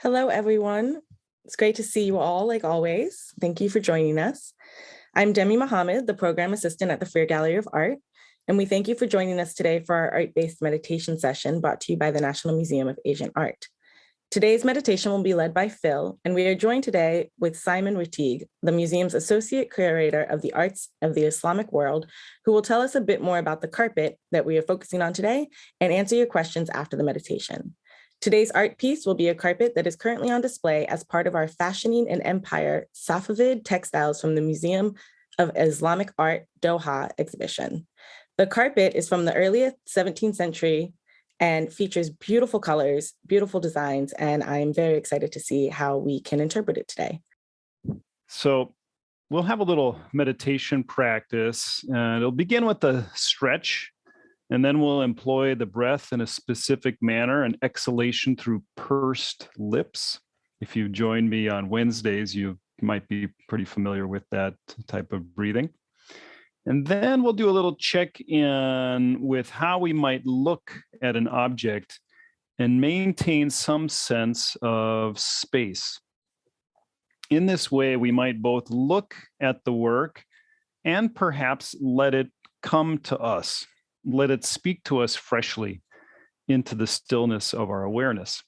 Hello, everyone. It's great to see you all, like always. Thank you for joining us. I'm Demi Mohammed, the program assistant at the Freer Gallery of Art, and we thank you for joining us today for our art-based meditation session brought to you by the National Museum of Asian Art. Today's meditation will be led by Phil, and we are joined today with Simon Ratigue, the museum's associate curator of the arts of the Islamic world, who will tell us a bit more about the carpet that we are focusing on today and answer your questions after the meditation. Today's art piece will be a carpet that is currently on display as part of our Fashioning an Empire Safavid textiles from the Museum of Islamic Art, Doha exhibition. The carpet is from the early 17th century and features beautiful colors, beautiful designs, and I'm very excited to see how we can interpret it today. So we'll have a little meditation practice, and it'll begin with a stretch, and then we'll employ the breath in a specific manner and exhalation through pursed lips. If you join me on Wednesdays, you might be pretty familiar with that type of breathing. And then we'll do a little check-in with how we might look at an object and maintain some sense of space. In this way, we might both look at the work and perhaps let it come to us, let it speak to us freshly into the stillness of our awareness.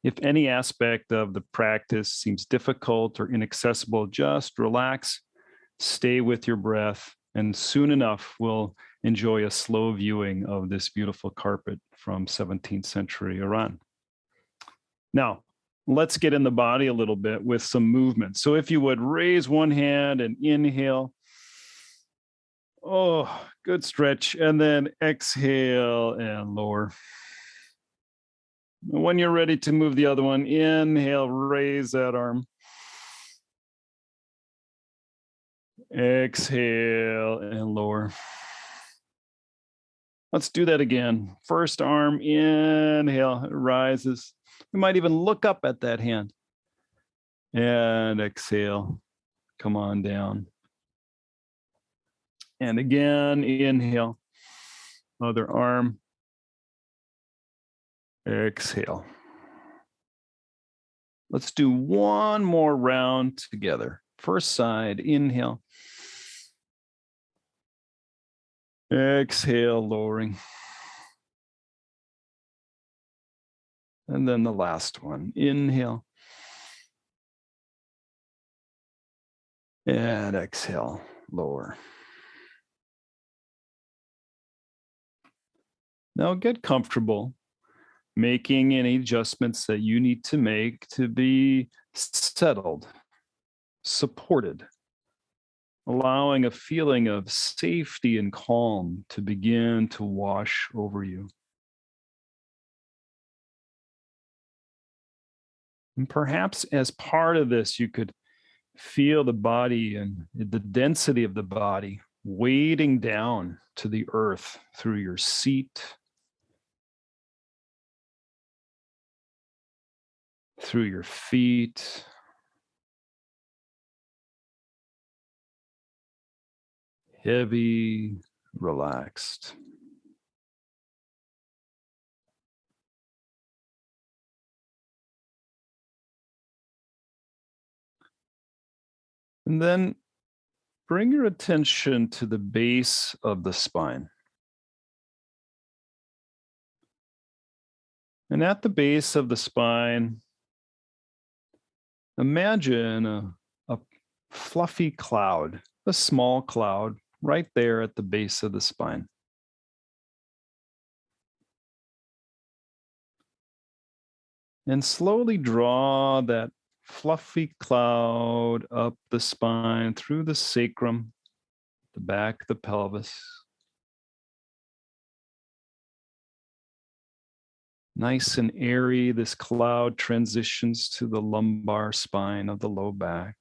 If any aspect of the practice seems difficult or inaccessible, just relax. Stay with your breath, and soon enough, we'll enjoy a slow viewing of this beautiful carpet from 17th century Iran. Now, let's get in the body a little bit with some movement. So if you would raise one hand and inhale. Oh, good stretch. And then exhale and lower. When you're ready to move the other one, inhale, raise that arm. Exhale and lower. Let's do that again. First arm, inhale, it rises. You might even look up at that hand. And exhale, come on down. And again, inhale, other arm. Exhale. Let's do one more round together. First side, inhale. Exhale, lowering. And then the last one, inhale. And exhale, lower. Now get comfortable making any adjustments that you need to make to be settled, supported, allowing a feeling of safety and calm to begin to wash over you. And perhaps as part of this, you could feel the body and the density of the body weighting down to the earth through your seat, through your feet, heavy, relaxed. And then bring your attention to the base of the spine. And at the base of the spine, imagine a fluffy cloud, a small cloud right there at the base of the spine. And slowly draw that fluffy cloud up the spine, through the sacrum, the back, the pelvis. Nice and airy, this cloud transitions to the lumbar spine of the low back.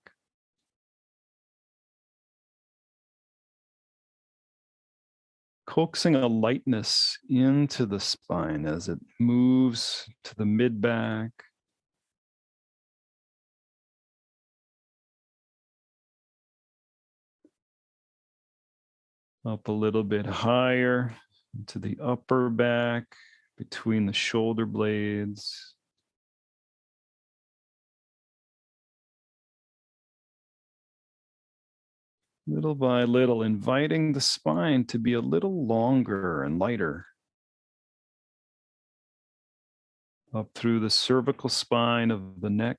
Coaxing a lightness into the spine as it moves to the mid-back. Up a little bit higher into the upper back, between the shoulder blades. Little by little, inviting the spine to be a little longer and lighter. Up through the cervical spine of the neck.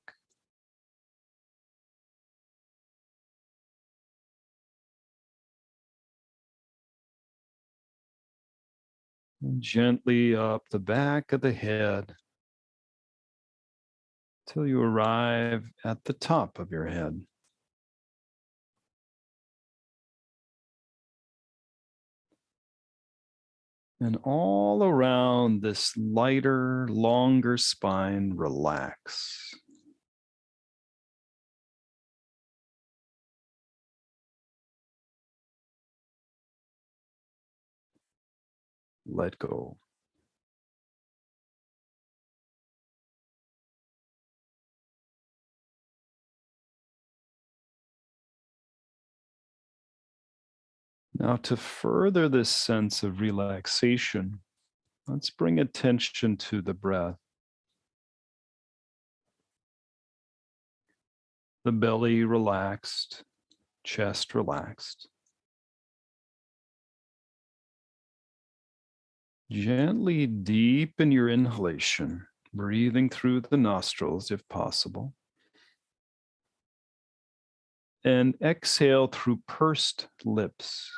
And gently up the back of the head till you arrive at the top of your head. And all around this lighter, longer spine, relax. Let go. Now, to further this sense of relaxation, let's bring attention to the breath. The belly relaxed, chest relaxed. Gently deepen your inhalation, breathing through the nostrils if possible. And exhale through pursed lips.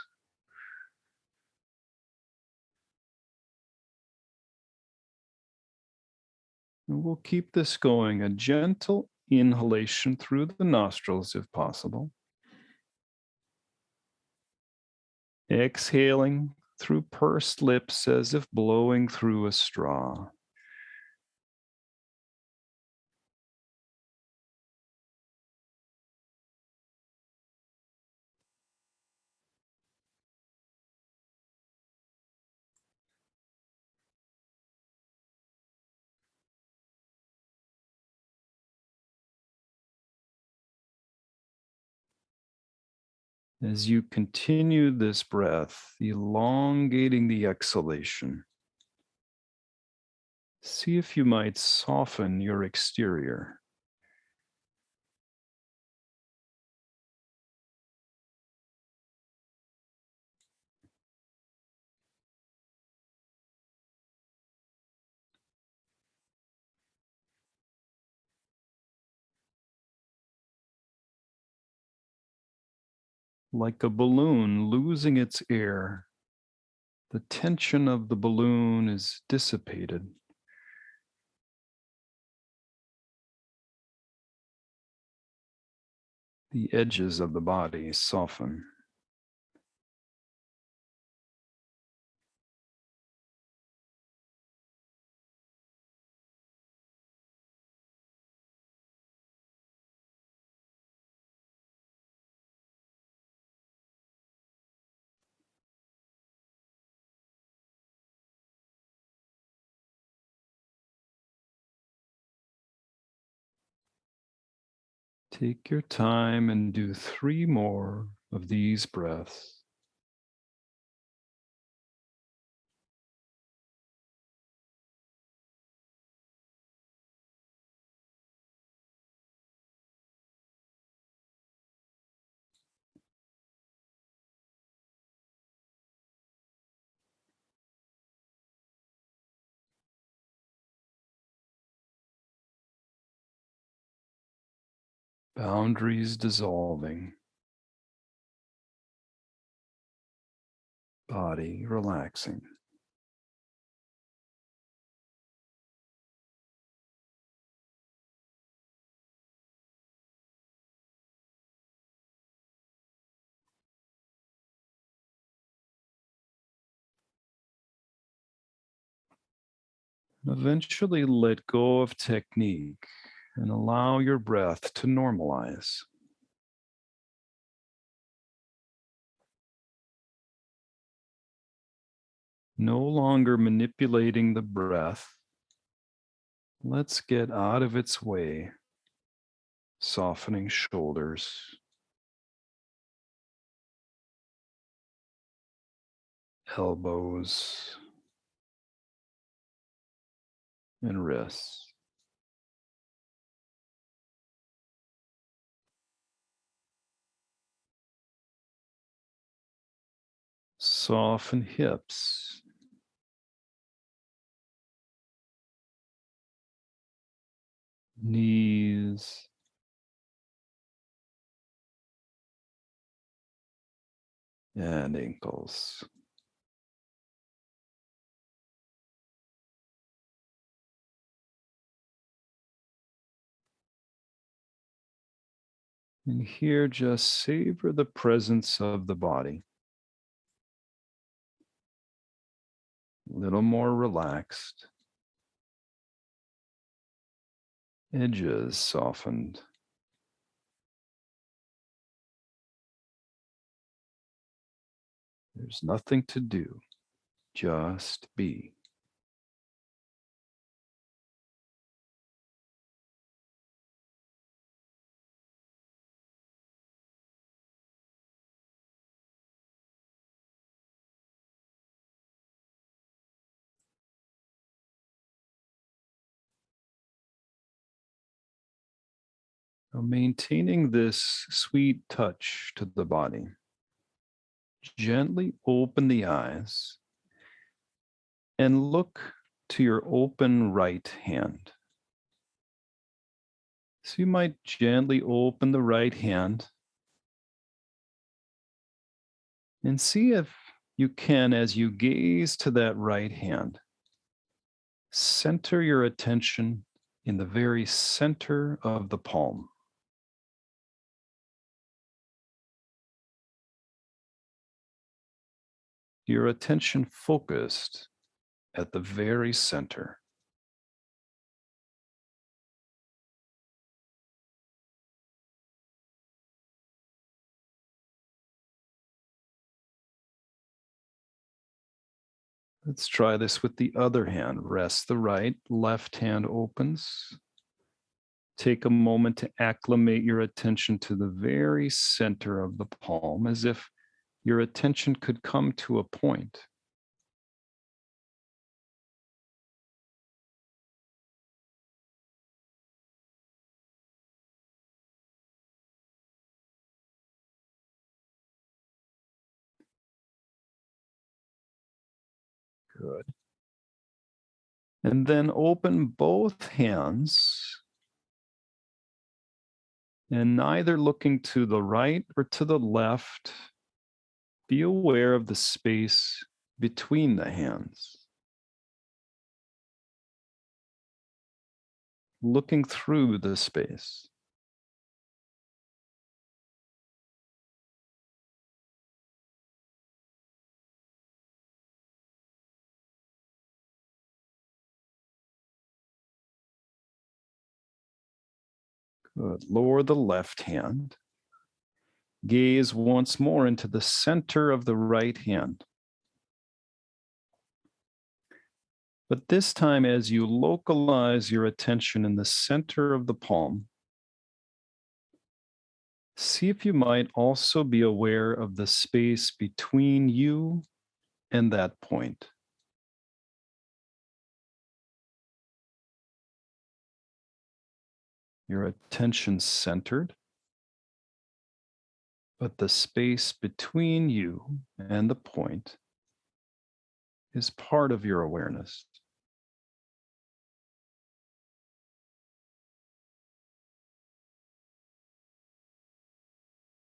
And we'll keep this going, a gentle inhalation through the nostrils if possible. Exhaling through pursed lips as if blowing through a straw. As you continue this breath, elongating the exhalation, see if you might soften your exterior. Like a balloon losing its air, the tension of the balloon is dissipated. The edges of the body soften. Take your time and do 3 more of these breaths. Boundaries dissolving. Body relaxing. Eventually let go of technique and allow your breath to normalize. No longer manipulating the breath. Let's get out of its way, softening shoulders, elbows, and wrists. Soften hips. Knees. And ankles. And here, just savor the presence of the body. A little more relaxed. Edges softened. There's nothing to do, just be. Now, maintaining this sweet touch to the body, gently open the eyes and look to your open right hand. So you might gently open the right hand and see if you can, as you gaze to that right hand, center your attention in the very center of the palm. Your attention focused at the very center. Let's try this with the other hand. Rest the right, left hand opens. Take a moment to acclimate your attention to the very center of the palm, as if your attention could come to a point. Good. And then open both hands, and neither looking to the right or to the left, be aware of the space between the hands. Looking through the space. Good. Lower the left hand. Gaze once more into the center of the right hand. But this time, as you localize your attention in the center of the palm, see if you might also be aware of the space between you and that point. Your attention centered, but the space between you and the point is part of your awareness.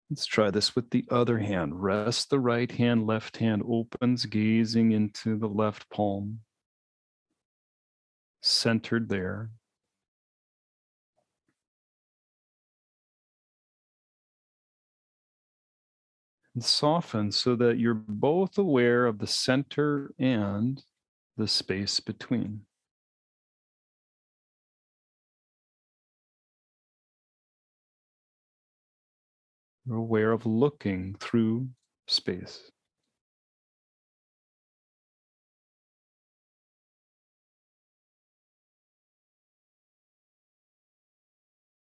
Let's try this with the other hand. Rest the right hand, left hand opens, gazing into the left palm, centered there. And soften so that you're both aware of the center and the space between. You're aware of looking through space.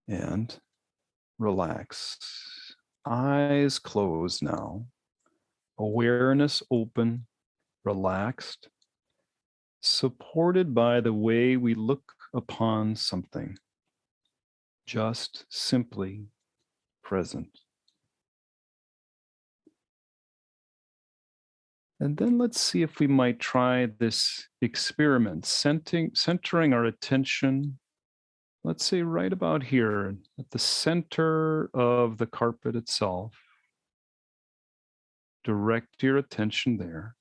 And relax. Eyes closed now. Awareness open, relaxed, supported by the way we look upon something. Just simply present. And then let's see if we might try this experiment, centering our attention, let's say right about here at the center of the carpet itself. Direct your attention there.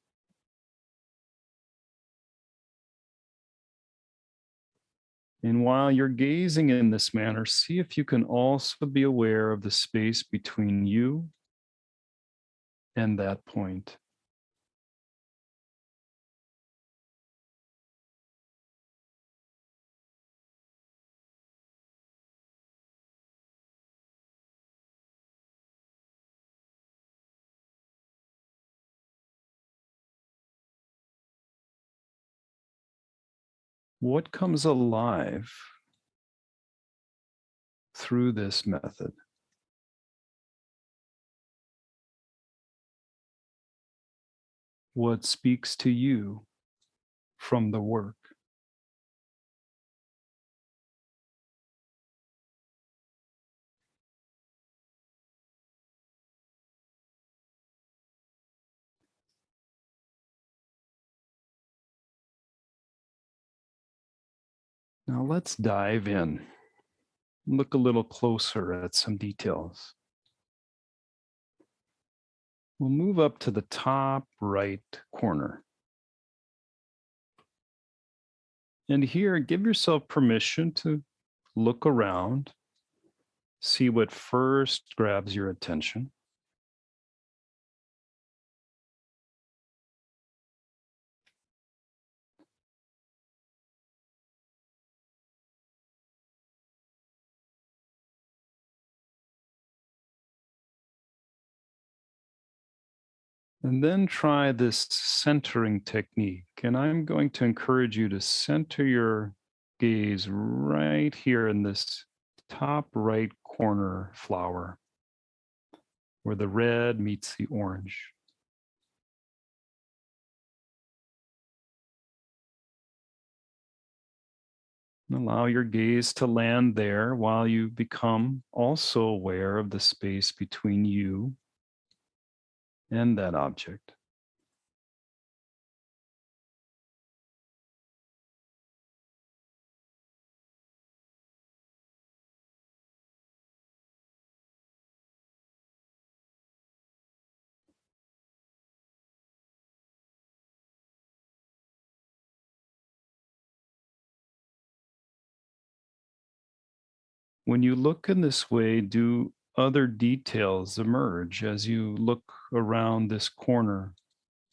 And while you're gazing in this manner, see if you can also be aware of the space between you and that point. What comes alive through this method? What speaks to you from the work? Now let's dive in. Look a little closer at some details. We'll move up to the top right corner. And here, give yourself permission to look around, see what first grabs your attention. And then try this centering technique. And I'm going to encourage you to center your gaze right here in this top right corner flower where the red meets the orange. Allow your gaze to land there while you become also aware of the space between you and that object. When you look in this way, do other details emerge as you look around this corner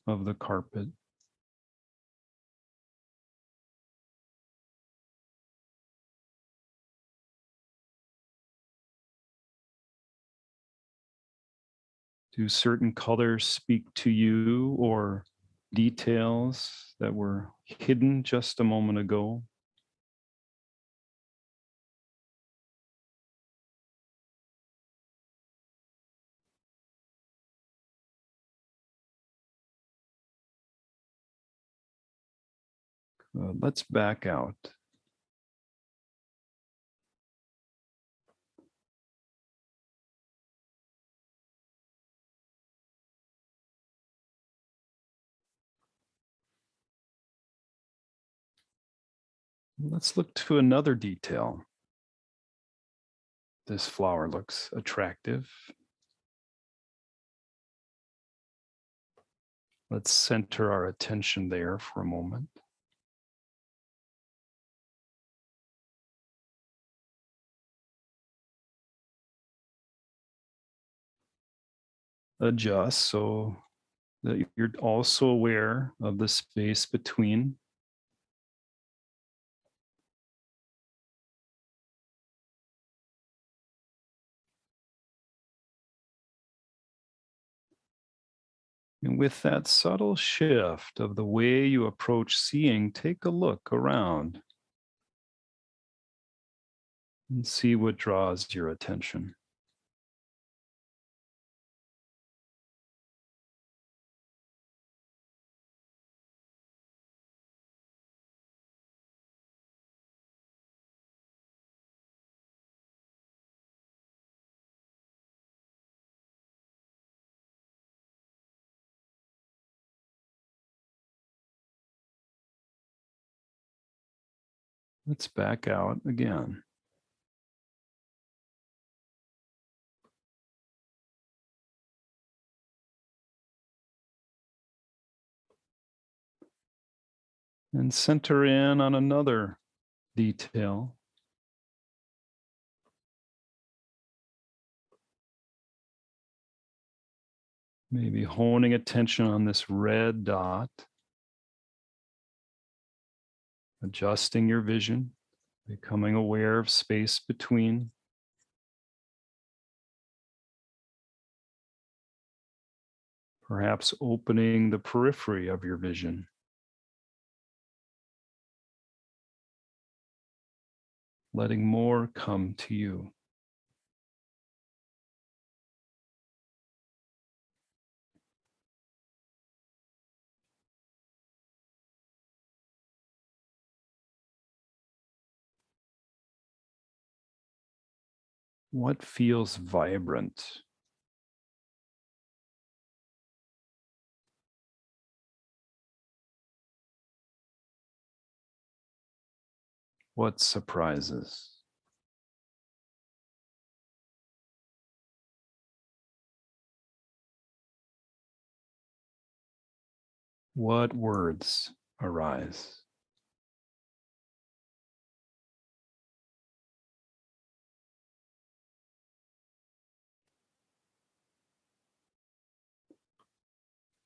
of the carpet? Do certain colors speak to you or details that were hidden just a moment ago? Let's back out. Let's look to another detail. This flower looks attractive. Let's center our attention there for a moment. Adjust so that you're also aware of the space between. And with that subtle shift of the way you approach seeing, take a look around and see what draws your attention. Let's back out again. And center in on another detail. Maybe honing attention on this red dot, adjusting your vision, becoming aware of space between. Perhaps opening the periphery of your vision. Letting more come to you. What feels vibrant? What surprises? What words arise?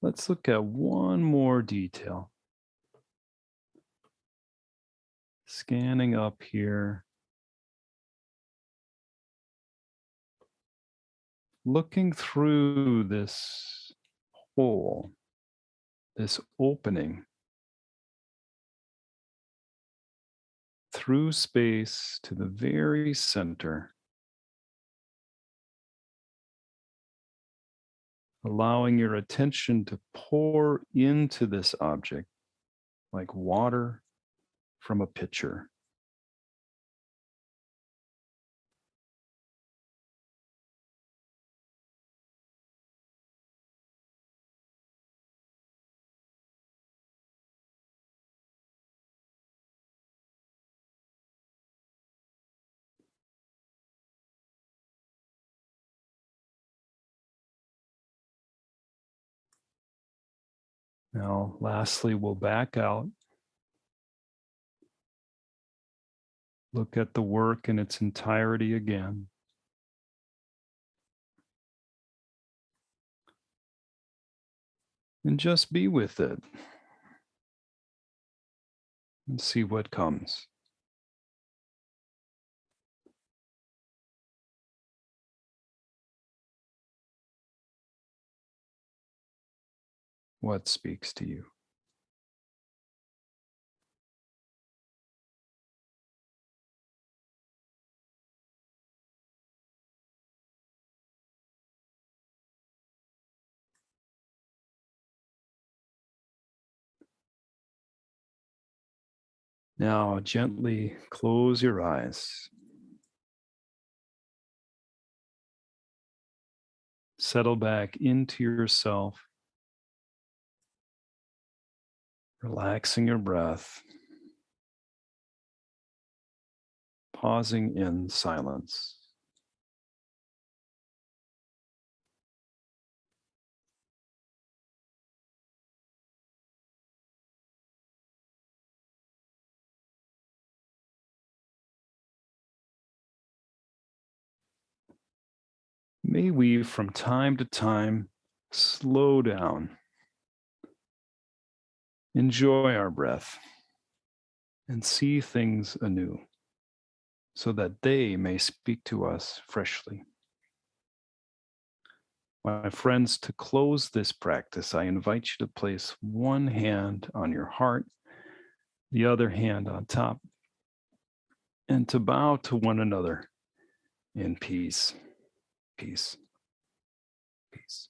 Let's look at one more detail. Scanning up here. Looking through this hole, this opening, through space to the very center, allowing your attention to pour into this object like water from a pitcher. Now, lastly, we'll back out. Look at the work in its entirety again. And just be with it and see what comes. What speaks to you? Now, gently close your eyes. Settle back into yourself, relaxing your breath, pausing in silence. May we, from time to time, slow down, enjoy our breath, and see things anew, so that they may speak to us freshly. My friends, to close this practice, I invite you to place one hand on your heart, the other hand on top, and to bow to one another in peace, peace, peace.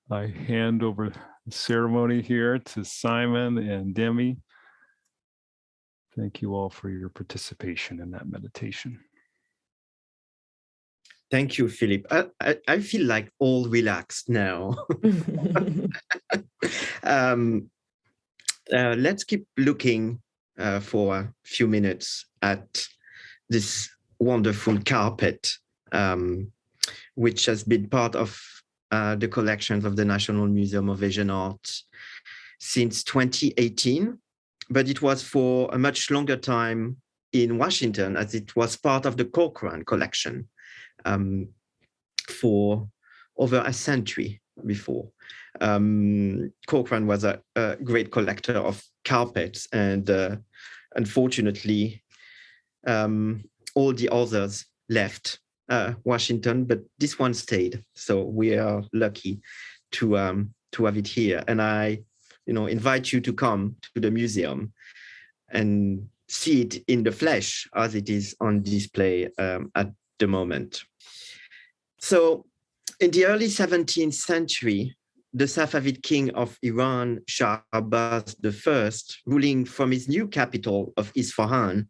I hand over the ceremony here to Simon and Demi. Thank you all for your participation in that meditation. Thank you, Philip. I feel like all relaxed now. Let's keep looking for a few minutes at this wonderful carpet, which has been part of the collections of the National Museum of Asian Art since 2018, but it was for a much longer time in Washington, as it was part of the Cochrane collection for over a century before. Cochrane was a great collector of carpets, and unfortunately, all the others left Washington, but this one stayed. So we are lucky to have it here. And I, invite you to come to the museum and see it in the flesh as it is on display at the moment. So in the early 17th century, the Safavid king of Iran, Shah Abbas I, ruling from his new capital of Isfahan,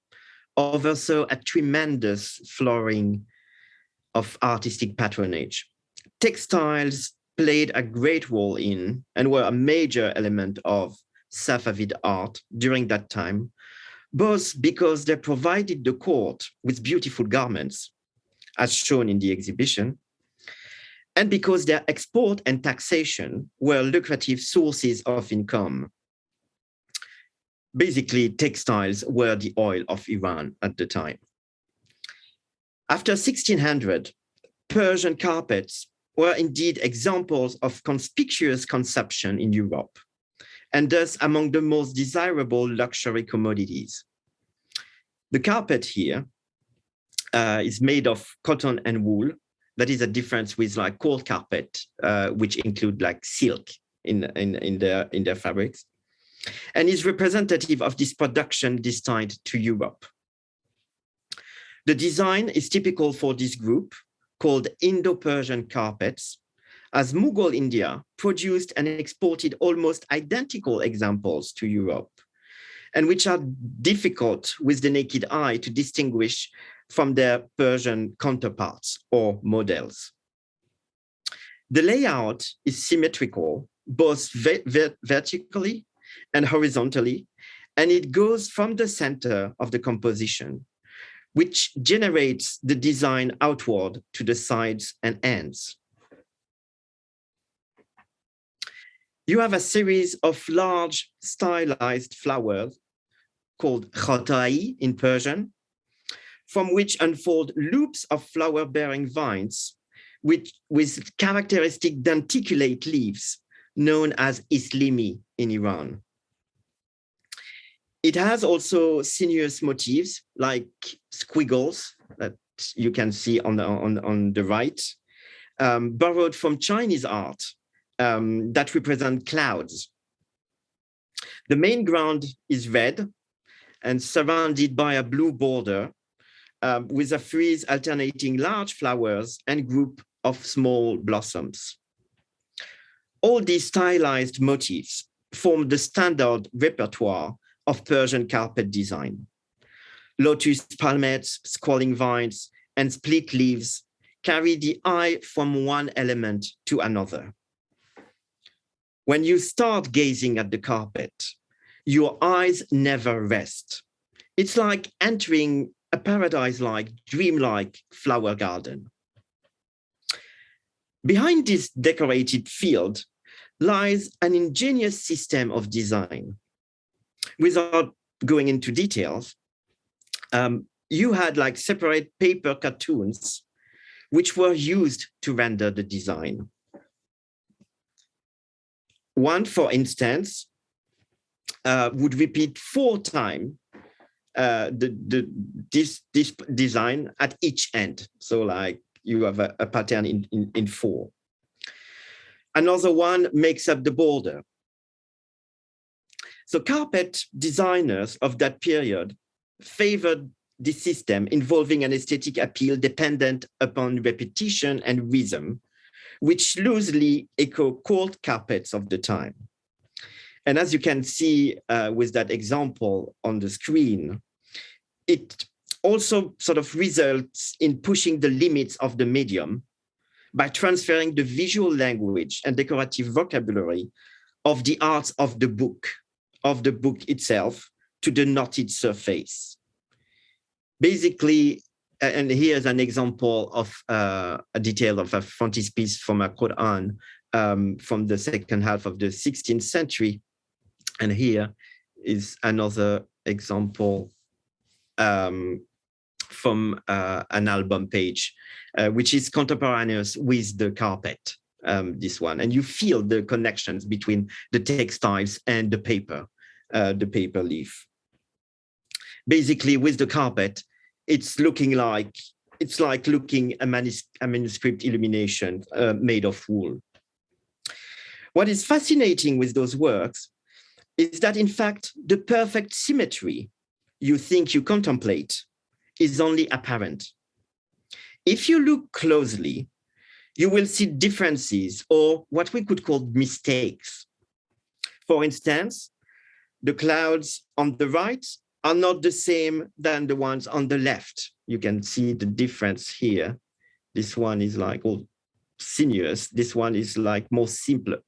oversaw a tremendous flowering of artistic patronage. Textiles played a great role in and were a major element of Safavid art during that time, both because they provided the court with beautiful garments, as shown in the exhibition, and because their export and taxation were lucrative sources of income. Basically, textiles were the oil of Iran at the time. After 1600, Persian carpets were indeed examples of conspicuous consumption in Europe, and thus among the most desirable luxury commodities. The carpet here is made of cotton and wool. That is a difference with like court carpet, which include like silk in their fabrics, and is representative of this production destined to Europe. The design is typical for this group, called Indo-Persian carpets, as Mughal India produced and exported almost identical examples to Europe, and which are difficult with the naked eye to distinguish from their Persian counterparts or models. The layout is symmetrical, both vertically and horizontally, and it goes from the center of the composition, which generates the design outward to the sides and ends. You have a series of large stylized flowers called khatai in Persian, from which unfold loops of flower-bearing vines with characteristic denticulate leaves known as islimi in Iran. It has also sinuous motifs like squiggles that you can see on the right, borrowed from Chinese art that represent clouds. The main ground is red and surrounded by a blue border with a frieze alternating large flowers and group of small blossoms. All these stylized motifs form the standard repertoire of Persian carpet design. Lotus palmettes, scrolling vines, and split leaves carry the eye from one element to another. When you start gazing at the carpet, your eyes never rest. It's like entering a paradise-like, dreamlike flower garden. Behind this decorated field lies an ingenious system of design. Without going into details, you had like separate paper cartoons which were used to render the design. One, for instance, would repeat 4 times this design at each end. So like you have a pattern in 4. Another one makes up the border. So carpet designers of that period favored this system involving an aesthetic appeal dependent upon repetition and rhythm, which loosely echo court carpets of the time. And as you can see with that example on the screen, it also sort of results in pushing the limits of the medium by transferring the visual language and decorative vocabulary of the arts of the book itself to the knotted surface. Basically, and here's an example of a detail of a frontispiece from a Quran from the second half of the 16th century. And here is another example from an album page, which is contemporaneous with the carpet, this one. And you feel the connections between the textiles and the paper leaf. Basically, with the carpet, it's like looking a manuscript illumination made of wool. What is fascinating with those works is that, in fact, the perfect symmetry you think you contemplate is only apparent. If you look closely, you will see differences, or what we could call mistakes. For instance, the clouds on the right are not the same than the ones on the left. You can see the difference here. This one is like all sinuous. This one is like simpler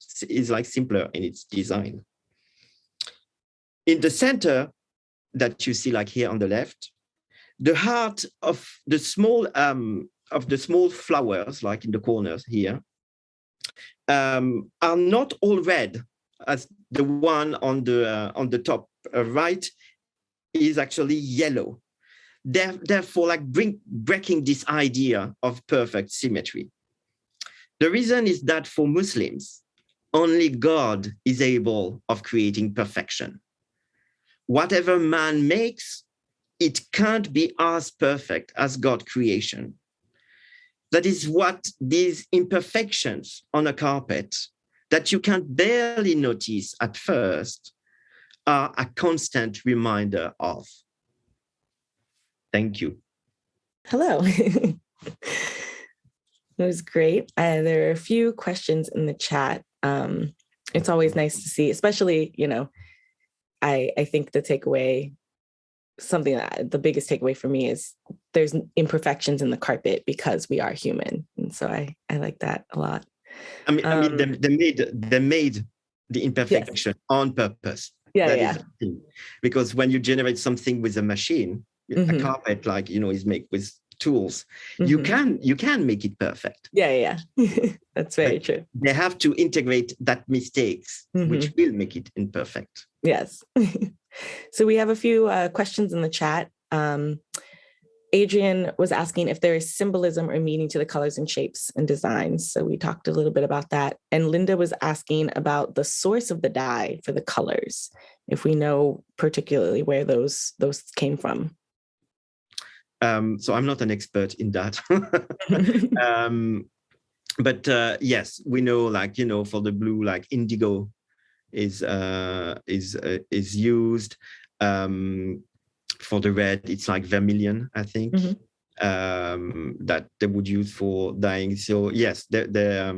in its design. In the center that you see like here on the left, the heart of the small flowers, like in the corners here, are not all red, as the one on the top right is actually yellow. Therefore, like breaking this idea of perfect symmetry. The reason is that for Muslims, only God is able of creating perfection. Whatever man makes, it can't be as perfect as God's creation. That is what these imperfections on a carpet that you can barely notice at first are a constant reminder of. Thank you. Hello. It was great. There are a few questions in the chat. It's always nice to see, especially, I think the takeaway, the biggest takeaway for me is there's imperfections in the carpet because we are human. And so I like that a lot. I mean, they made the imperfection on purpose. Yeah, that is the thing. Because when you generate something with a machine, a carpet is made with tools, you can make it perfect. Yeah. That's very true. They have to integrate that mistakes, which will make it imperfect. Yes. So we have a few questions in the chat. Adrian was asking if there is symbolism or meaning to the colors and shapes and designs. So we talked a little bit about that. And Linda was asking about the source of the dye for the colors, if we know particularly where those came from. So I'm not an expert in that. But yes, we know, for the blue, like indigo is used. For the red, it's like vermilion, I think, that they would use for dyeing. So yes, there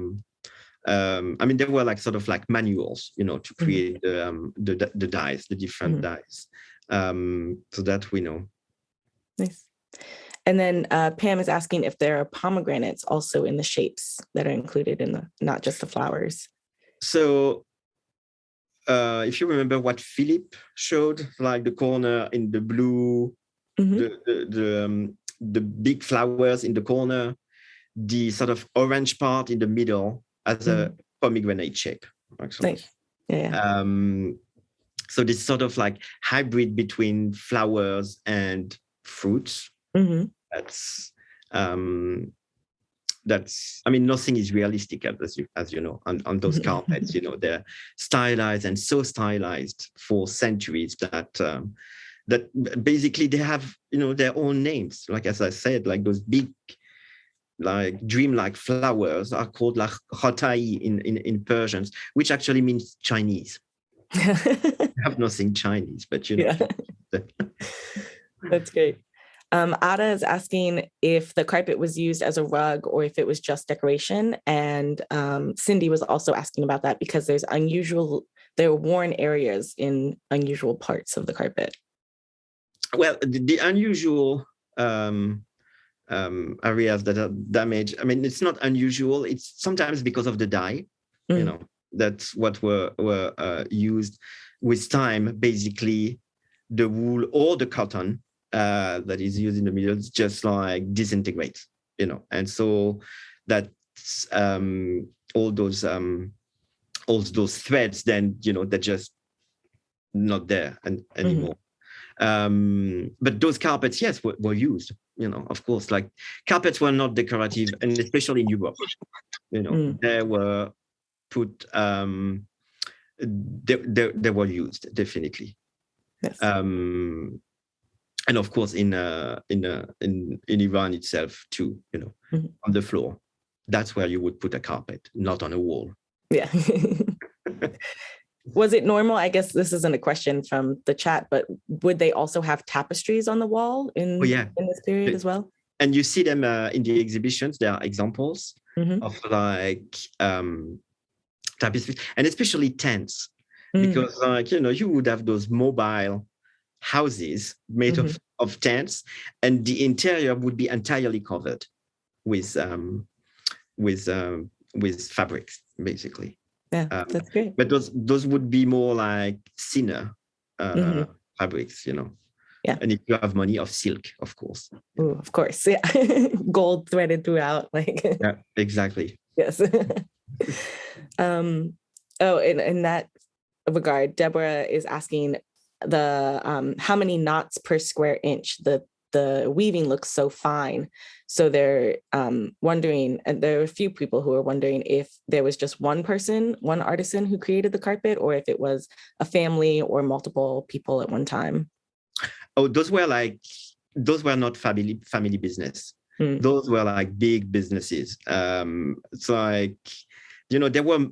were like sort of like manuals, to create the dyes, the different dyes. So that we know. Nice. And then Pam is asking if there are pomegranates also in the shapes that are included in not just the flowers. So if you remember what Philip showed, like the corner in the blue, the big flowers in the corner, the sort of orange part in the middle as a pomegranate shape. Actually. Nice. Yeah. So this sort of like hybrid between flowers and fruits. That's nothing is realistic, as you know, on those carpets. They're stylized and so stylized for centuries that basically they have their own names. Like, as I said, like those big like dreamlike flowers are called like hotai in Persian, which actually means Chinese. I have nothing Chinese, but That's great. Ada is asking if the carpet was used as a rug or if it was just decoration. And Cindy was also asking about that because there's there were worn areas in unusual parts of the carpet. Well, the unusual areas that are damaged, I mean, it's not unusual. It's sometimes because of the dye, you know, that's what were used with time. Basically, the wool or the cotton that is used in the middle just like disintegrates, you know, and so that's all those threads, then, you know, they're just not there anymore. But those carpets, yes, were used, you know, of course. Like, carpets were not decorative, and especially in Europe, you know, they were put, they were used, definitely. Yes. And of course in Iran itself too, you know, on the floor. That's where you would put a carpet, not on a wall. Yeah. Was it normal? I guess this isn't a question from the chat, but would they also have tapestries on the wall in this period as well? And you see them in the exhibitions. There are examples of like tapestries, and especially tents, because like, you know, you would have those mobile houses made of tents, and the interior would be entirely covered with fabrics, basically. Yeah, that's great. But those would be more like thinner fabrics, you know. Yeah. And if you have money, of silk, of course. Ooh, of course, yeah. Gold threaded throughout, like. Yeah, exactly. Yes. Oh, in that regard, Deborah is asking how many knots per square inch. The weaving looks so fine. So they're wondering, and there are a few people who are wondering if there was just one artisan who created the carpet, or if it was a family or multiple people at one time. Oh, those were not family business. Those were like big businesses. It's like, you know, they were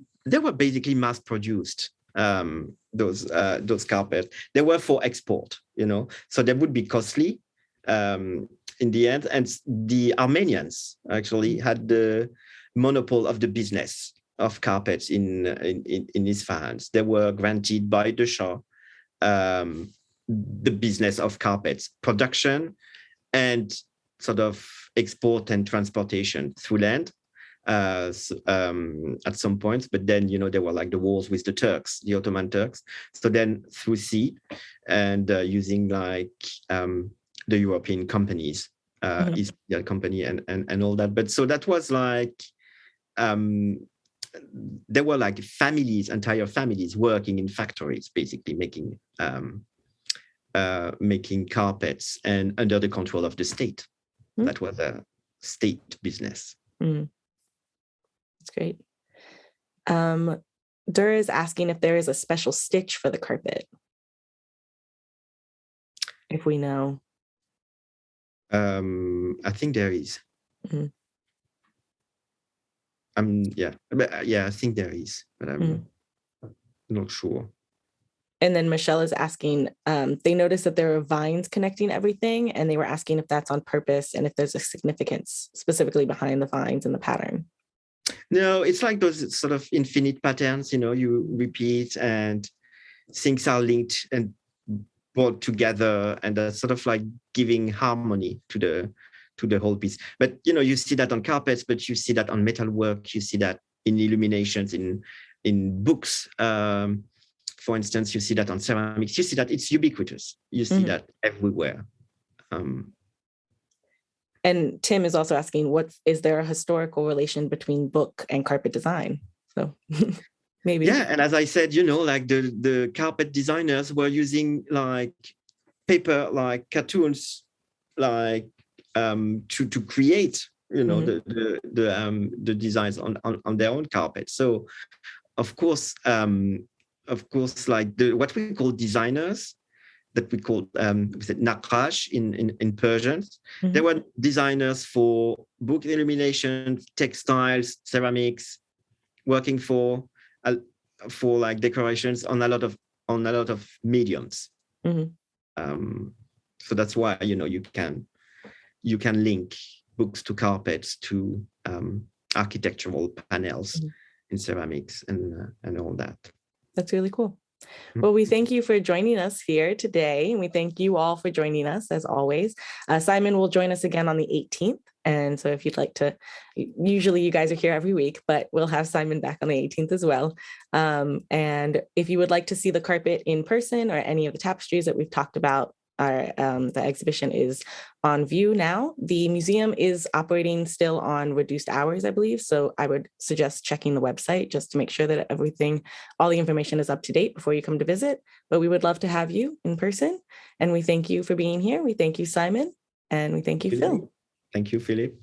basically mass produced. Those carpets, they were for export, you know, so they would be costly in the end. And the Armenians actually had the monopoly of the business of carpets in Isfahan. They were granted by the Shah the business of carpets production and sort of export and transportation through land at some points. But then, you know, there were like the wars with the Turks, the Ottoman Turks. So then through sea and using like the European companies, East India Company and all that. But so that was like, there were like entire families working in factories, basically making carpets, and under the control of the state. That was a state business. That's great. Dur is asking if there is a special stitch for the carpet. If we know. I think there is. I think there is, but I'm not sure. And then Michelle is asking, they noticed that there are vines connecting everything, and they were asking if that's on purpose and if there's a significance specifically behind the vines and the pattern. No, it's like those sort of infinite patterns, you know, you repeat and things are linked and brought together, and that's sort of like giving harmony to the whole piece. But, you know, you see that on carpets, but you see that on metalwork, you see that in illuminations, in books. For instance, you see that on ceramics. You see that it's ubiquitous. You see that everywhere. And Tim is also asking, is there a historical relation between book and carpet design? So maybe. Yeah, and as I said, you know, like the carpet designers were using like paper, like cartoons, like to create, you know, the designs on their own carpet. So of course, like what we call designers, that we call naqash in Persian. They were designers for book illumination, textiles, ceramics, working for like decorations on a lot of mediums. So that's why, you know, you can link books to carpets, to architectural panels in ceramics and all that. That's really cool. Well, we thank you for joining us here today. And we thank you all for joining us as always. Simon will join us again on the 18th. And so if you'd like to, usually you guys are here every week, but we'll have Simon back on the 18th as well. And if you would like to see the carpet in person or any of the tapestries that we've talked about, the exhibition is on view now. The museum is operating still on reduced hours, I believe. So I would suggest checking the website just to make sure that all the information is up to date before you come to visit. But we would love to have you in person. And we thank you for being here. We thank you, Simon. And we thank you, Phil. Thank you, Philip.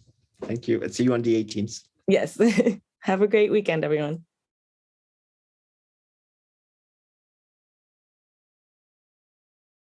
Thank you. I'll see you on the 18th. Yes. Have a great weekend, everyone.